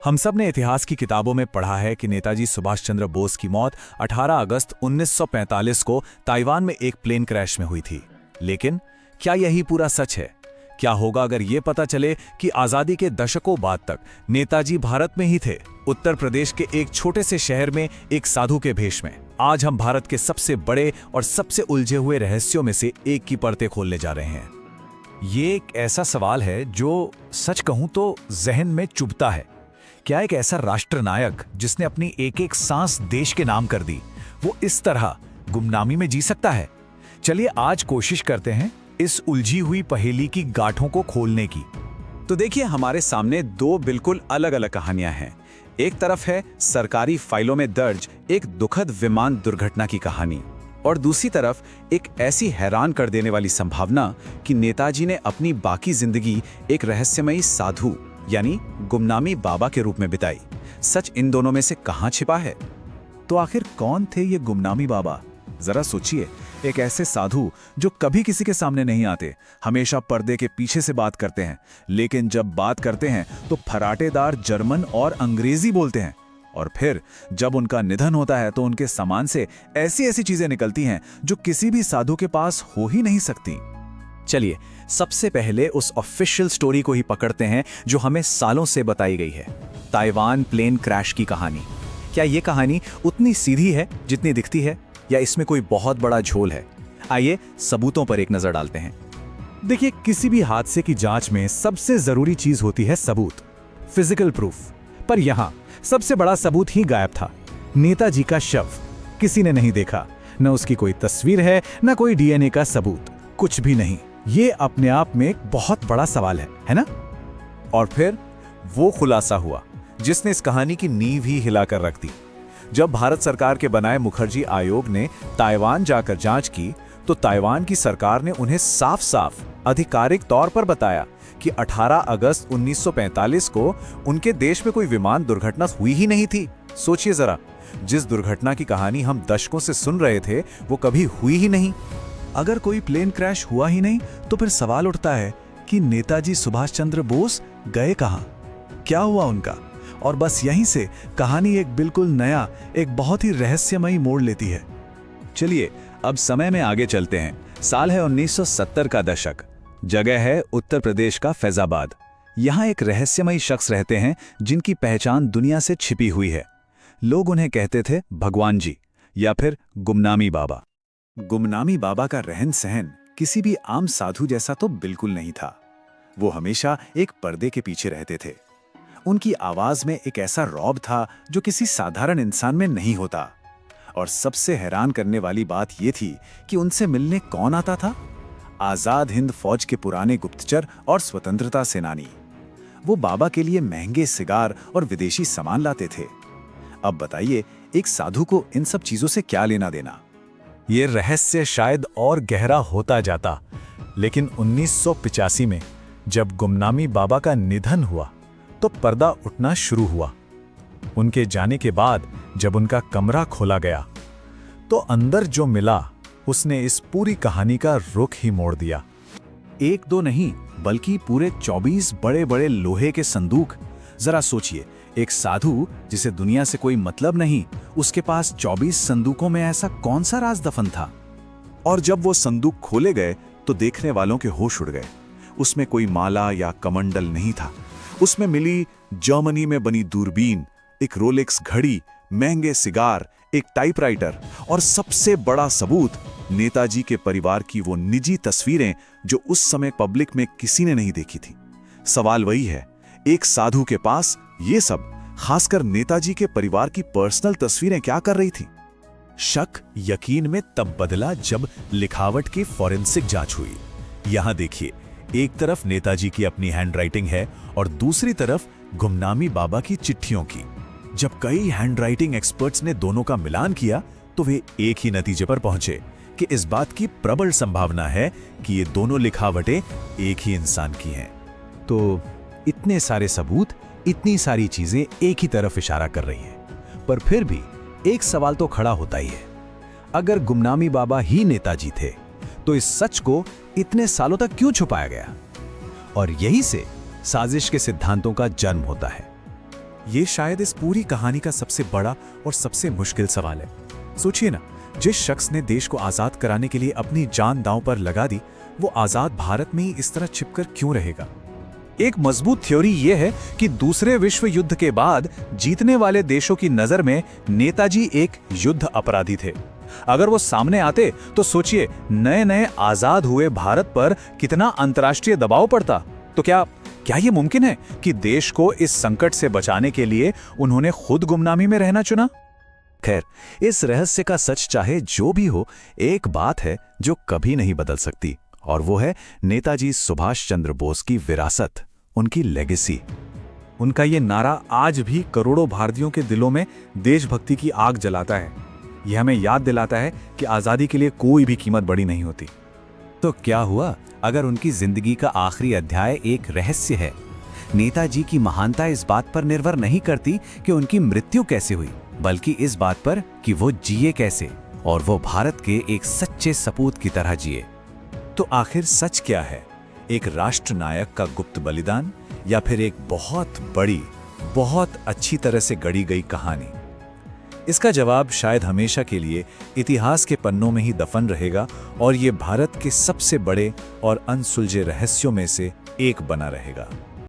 हम सब ने इतिहास की किताबों में पढ़ा है कि नेताजी सुभाष चंद्र बोस की मौत 18 अगस्त 1945 को ताइवान में एक प्लेन क्रैश में हुई थी। लेकिन क्या यही पूरा सच है? क्या होगा अगर ये पता चले कि आजादी के दशकों बाद तक नेताजी भारत में ही थे, उत्तर प्रदेश के एक छोटे से शहर में एक साधु के भेष में? आज हम भारत के सबसे बड़े और सबसे उलझे हुए रहस्यों में से एक की परतें खोलने जा रहे हैं। ये एक ऐसा सवाल है जो सच कहूं तो जहन में चुभता है। क्या एक ऐसा राष्ट्रनायक जिसने अपनी एक एक सांस देश के नाम कर दी, वो इस तरह गुमनामी में जी सकता है? चलिए आज कोशिश करते हैं इस उलझी हुई पहेली की गांठों को खोलने की। तो देखिए, हमारे सामने दो बिल्कुल अलग अलग कहानियां हैं। एक तरफ है सरकारी फाइलों में दर्ज एक दुखद विमान दुर्घटना की कहानी, और दूसरी तरफ एक ऐसी हैरान कर देने वाली संभावना कि नेताजी ने अपनी बाकी जिंदगी एक रहस्यमयी साधु यानी गुमनामी बाबा के रूप में बिताई। सच इन दोनों में से कहां छिपा है? तो आखिर कौन थे ये गुमनामी बाबा? जरा सोचिए, एक ऐसे साधु जो कभी किसी के सामने नहीं आते, हमेशा पर्दे के पीछे से बात करते हैं, लेकिन जब बात करते हैं तो फराटेदार जर्मन और अंग्रेजी बोलते हैं, और फिर जब उनका निधन होता है तो उनके सामान से ऐसी ऐसी चीजें निकलती हैं जो किसी भी साधु के पास हो ही नहीं सकती। चलिए सबसे पहले उस ऑफिशियल स्टोरी को ही पकड़ते हैं जो हमें सालों से बताई गई है, ताइवान प्लेन क्रैश की कहानी। क्या ये कहानी उतनी सीधी है जितनी दिखती है, या इसमें कोई बहुत बड़ा झोल है? आइए सबूतों पर एक नजर डालते हैं। देखिए, किसी भी हादसे की जांच में सबसे जरूरी चीज होती है सबूत, फिजिकल प्रूफ। पर यहां सबसे बड़ा सबूत ही गायब था। नेताजी का शव किसी ने नहीं देखा, न उसकी कोई तस्वीर है, न कोई डीएनए का सबूत, कुछ भी नहीं। ये अपने आप में एक बहुत बड़ा सवाल है ना? और फिर वो खुलासा हुआ जिसने इस कहानी की नींव ही हिलाकर रख दी। जब भारत सरकार के बनाए मुखर्जी आयोग ने ताइवान जाकर जांच की, तो ताइवान की सरकार ने उन्हें साफ साफ आधिकारिक तौर पर बताया कि 18 अगस्त 1945 को उनके देश में कोई विमान दुर्घटना हुई ही नहीं थी। सोचिए जरा, जिस दुर्घटना की कहानी हम दशकों से सुन रहे थे वो कभी हुई ही नहीं। अगर कोई प्लेन क्रैश हुआ ही नहीं तो फिर सवाल उठता है कि नेताजी सुभाष चंद्र बोस गए कहां? क्या हुआ उनका? और बस यहीं से कहानी एक बिल्कुल नया, एक बहुत ही रहस्यमयी मोड़ लेती है। चलिए अब समय में आगे चलते हैं। साल है 1970 का दशक। जगह है उत्तर प्रदेश का फैजाबाद। यहाँ एक रहस्यमयी शख्स रहते हैं जिनकी पहचान दुनिया से छिपी हुई है। लोग उन्हें कहते थे भगवान जी या फिर गुमनामी बाबा। गुमनामी बाबा का रहन सहन किसी भी आम साधु जैसा तो बिल्कुल नहीं था। वो हमेशा एक पर्दे के पीछे रहते थे। उनकी आवाज में एक ऐसा रौब था जो किसी साधारण इंसान में नहीं होता। और सबसे हैरान करने वाली बात यह थी कि उनसे मिलने कौन आता था? आजाद हिंद फौज के पुराने गुप्तचर और स्वतंत्रता सेनानी। वो बाबा के लिए महंगे सिगार और विदेशी सामान लाते थे। अब बताइए, एक साधु को इन सब चीजों से क्या लेना देना? ये रहस्य शायद और गहरा होता जाता, लेकिन 1985 में जब गुमनामी बाबा का निधन हुआ तो पर्दा उठना शुरू हुआ। उनके जाने के बाद जब उनका कमरा खोला गया तो अंदर जो मिला उसने इस पूरी कहानी का रुख ही मोड़ दिया। एक दो नहीं बल्कि पूरे 24 बड़े बड़े लोहे के संदूक। जरा सोचिए, एक साधु जिसे दुनिया से कोई मतलब नहीं, उसके पास 24 संदूकों में ऐसा कौन सा राज दफन था? और जब वो संदूक खोले गए तो देखने वालों के होश उड़ गए। उसमें कोई माला या कमंडल नहीं था। उसमें मिली जर्मनी में बनी दूरबीन, एक रोलेक्स घड़ी, महंगे सिगार, एक टाइपराइटर और सबसे बड़ा सबूत, नेताजी के परिवार की वो निजी तस्वीरें जो उस समय पब्लिक में किसी ने नहीं देखी थी। सवाल वही है, एक साधु के पास ये सब, खासकर नेताजी के परिवार की पर्सनल तस्वीरें क्या कर रही थी? शक यकीन में तब बदला जब लिखावट की फॉरेंसिक जांच हुई। यहां देखिए, एक तरफ नेताजी की अपनी हैंडराइटिंग है और दूसरी तरफ गुमनामी बाबा की चिट्ठियों की। जब कई हैंडराइटिंग एक्सपर्ट्स ने दोनों का मिलान किया तो वे एक ही नतीजे पर पहुंचे कि इस बात की प्रबल संभावना है कि ये दोनों लिखावटें एक ही इंसान की हैं। तो इतने सारे सबूत, इतनी सारी चीजें एक ही तरफ इशारा कर रही हैं, पर फिर भी एक सवाल तो खड़ा होता ही है। अगर गुमनामी बाबा ही नेताजी थे तो इस सच को इतने सालों तक क्यों छुपाया गया? और यही से साजिश के सिद्धांतों का जन्म होता है। ये शायद इस पूरी कहानी का सबसे बड़ा और सबसे मुश्किल सवाल है। सोचिए ना, जिस शख्स ने देश को आजाद कराने के लिए अपनी जान दांव पर लगा दी, वो आजाद भारत में ही इस तरह छिपकर क्यों रहेगा? एक मजबूत थ्योरी ये है कि दूसरे विश्व युद्ध के बाद जीतने वाले देशों की नजर में नेताजी एक युद्ध अपराधी थे। अगर वो सामने आते तो सोचिए, नए नए आजाद हुए भारत पर कितना अंतर्राष्ट्रीय दबाव पड़ता। तो क्या ये मुमकिन है कि देश को इस संकट से बचाने के लिए उन्होंने खुद गुमनामी में रहना चुना? खैर, इस रहस्य का सच चाहे जो भी हो, एक बात है जो कभी नहीं बदल सकती, और वो है नेताजी सुभाष चंद्र बोस की विरासत, उनकी लेगेसी। उनका ये नारा आज भी करोड़ों भारतीयों के दिलों में देशभक्ति की आग जलाता है। यह हमें याद दिलाता है कि आजादी के लिए कोई भी कीमत बड़ी नहीं होती। तो क्या हुआ अगर उनकी जिंदगी का आखिरी अध्याय एक रहस्य है? नेताजी की महानता इस बात पर निर्भर नहीं करती कि उनकी मृत्यु कैसे हुई, बल्कि इस बात पर कि वो जिए कैसे, और वो भारत के एक सच्चे सपूत की तरह जिए। तो आखिर सच क्या है? एक राष्ट्र नायक का गुप्त बलिदान, या फिर एक बहुत बड़ी, बहुत अच्छी तरह से गढ़ी गई कहानी? इसका जवाब शायद हमेशा के लिए इतिहास के पन्नों में ही दफन रहेगा, और ये भारत के सबसे बड़े और अनसुलझे रहस्यों में से एक बना रहेगा।